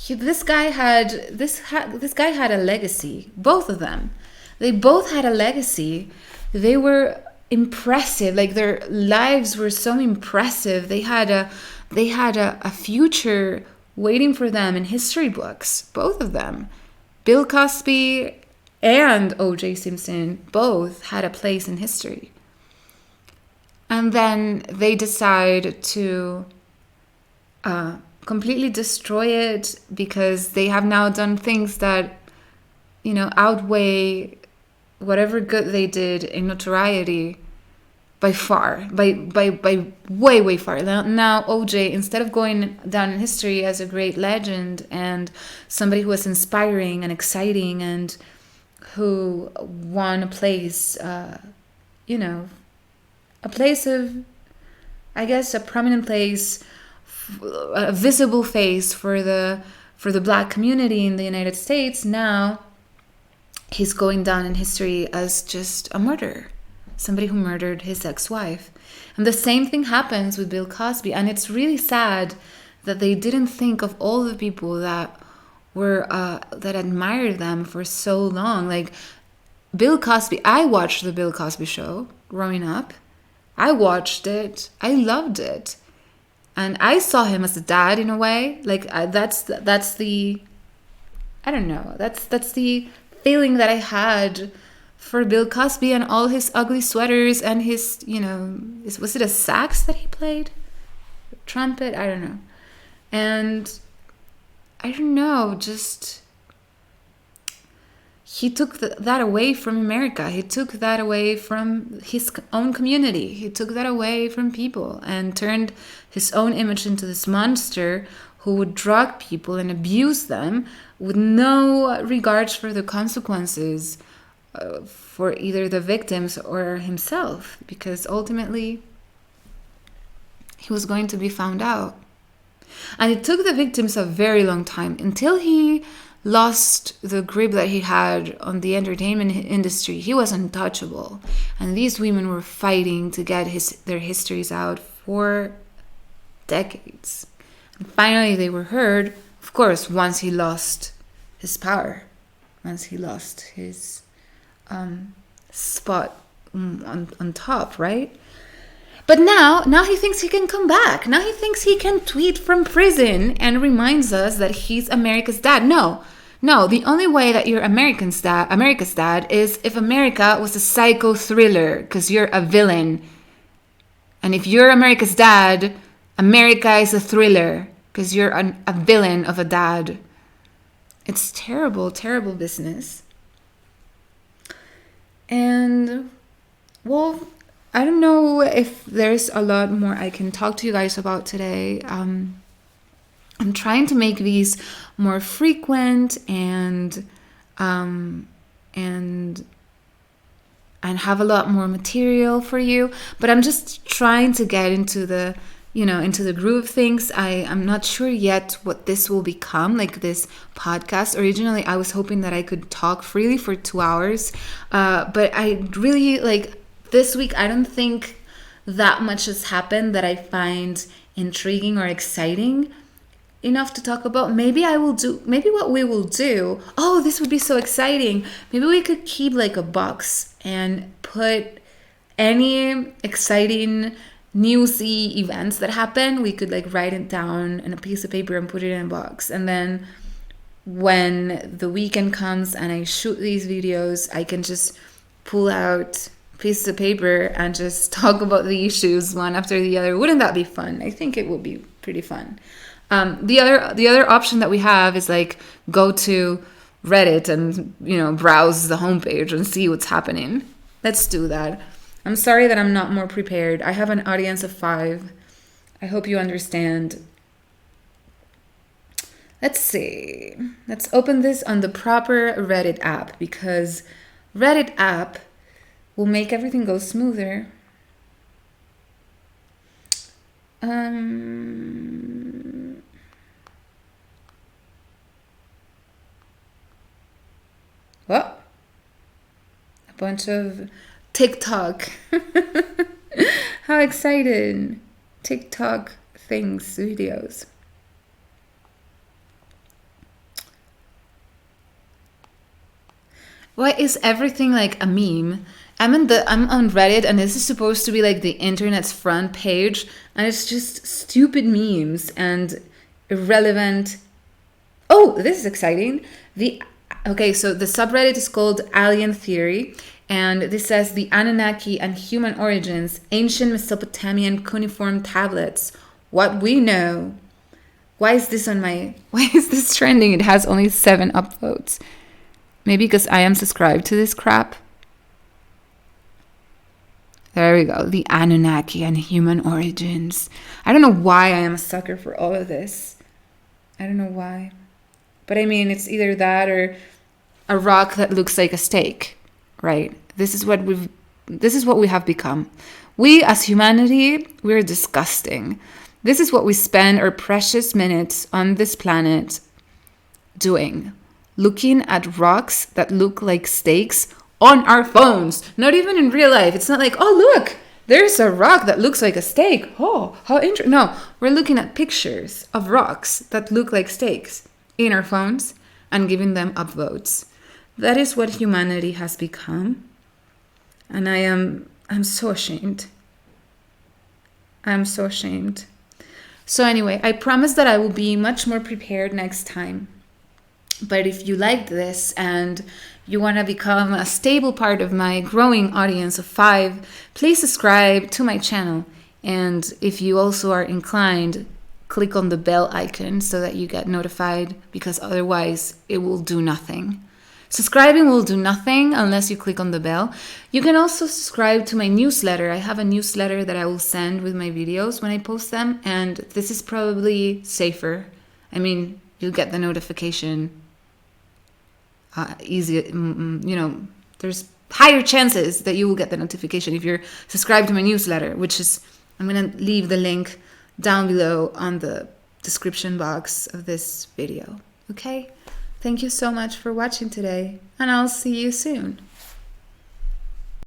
this guy had a legacy. Both of them. They both had a legacy. They were impressive. Like their lives were so impressive. They had a future waiting for them in history books. Both of them. Bill Cosby and O.J. Simpson both had a place in history. And then they decide to completely destroy it because they have now done things that, outweigh whatever good they did in notoriety. by far, by way far. Now OJ, instead of going down in history as a great legend and somebody who was inspiring and exciting and who won a place, a place of, I guess, a prominent place, a visible face for the Black community in the United States. Now he's going down in history as just a murderer, somebody who murdered his ex-wife. And the same thing happens with Bill Cosby. And it's really sad that they didn't think of all the people that were that admired them for so long. Like Bill Cosby, I watched the Bill Cosby show growing up. I watched it. I loved it. And I saw him as a dad in a way. Like that's the, I don't know. That's the feeling that I had for Bill Cosby and all his ugly sweaters and his, was it a sax that he played? Trumpet? I don't know. And I don't know, just he took that away from America. He took that away from his own community. He took that away from people and turned his own image into this monster who would drug people and abuse them with no regards for the consequences for either the victims or himself, because ultimately he was going to be found out. And it took the victims a very long time until he lost the grip that he had on the entertainment industry. He was untouchable. And these women were fighting to get their histories out for decades. And finally they were heard, of course, once he lost his power, once he lost his spot on top, right? But now he thinks he can come back. Now he thinks he can tweet from prison and reminds us that he's America's dad. No, the only way that you're America's dad is if America was a psycho thriller, because you're a villain. And if you're America's dad, America is a thriller, because you're a villain of a dad. It's terrible, terrible business. And, well, I don't know if there's a lot more I can talk to you guys about today. I'm trying to make these more frequent and have a lot more material for you. But I'm just trying to get into the groove of things. I'm not sure yet what this will become, like this podcast. Originally, I was hoping that I could talk freely for 2 hours. But I really, this week, I don't think that much has happened that I find intriguing or exciting enough to talk about. Maybe what we will do, this would be so exciting. Maybe we could keep a box and put any exciting newsy events that happen. We could write it down in a piece of paper and put it in a box. And then when the weekend comes and I shoot these videos, I can just pull out pieces of paper and just talk about the issues one after the other. Wouldn't that be fun? I think it would be pretty fun. The other option that we have is go to Reddit and browse the homepage and see what's happening. Let's do that. I'm sorry that I'm not more prepared. I have an audience of 5. I hope you understand. Let's see. Let's open this on the proper Reddit app, because Reddit app will make everything go smoother. What? A bunch of TikTok. How excited. TikTok things, videos. Why is everything a meme? I'm on Reddit, and this is supposed to be the internet's front page, and it's just stupid memes and irrelevant. Oh, this is exciting. So the subreddit is called Alien Theory, and this says the Anunnaki and human origins, ancient Mesopotamian cuneiform tablets, what we know. Why is this trending? It has only 7 upvotes. Maybe because I am subscribed to this crap. There we go. The Anunnaki and human origins. I don't know why I am a sucker for all of this. I don't know why. But I mean, it's either that or a rock that looks like a steak, right? This is what we have become. We as humanity, we're disgusting. This is what we spend our precious minutes on this planet doing. Looking at rocks that look like steaks on our phones. Not even in real life. It's not like, oh, look, there's a rock that looks like a steak. Oh, how interesting. No, we're looking at pictures of rocks that look like steaks in our phones and giving them upvotes. That is what humanity has become. And I'm so ashamed. I'm so ashamed. So anyway, I promise that I will be much more prepared next time. But if you liked this and you want to become a stable part of my growing audience of 5, please subscribe to my channel. And if you also are inclined, click on the bell icon so that you get notified, because otherwise it will do nothing. Subscribing will do nothing unless you click on the bell. You can also subscribe to my newsletter. I have a newsletter that I will send with my videos when I post them, and this is probably safer. I mean, you'll get the notification easy. There's higher chances that you will get the notification if you're subscribed to my newsletter, which is, I'm going to leave the link down below on the description box of this video. Okay? Thank you so much for watching today, and I'll see you soon.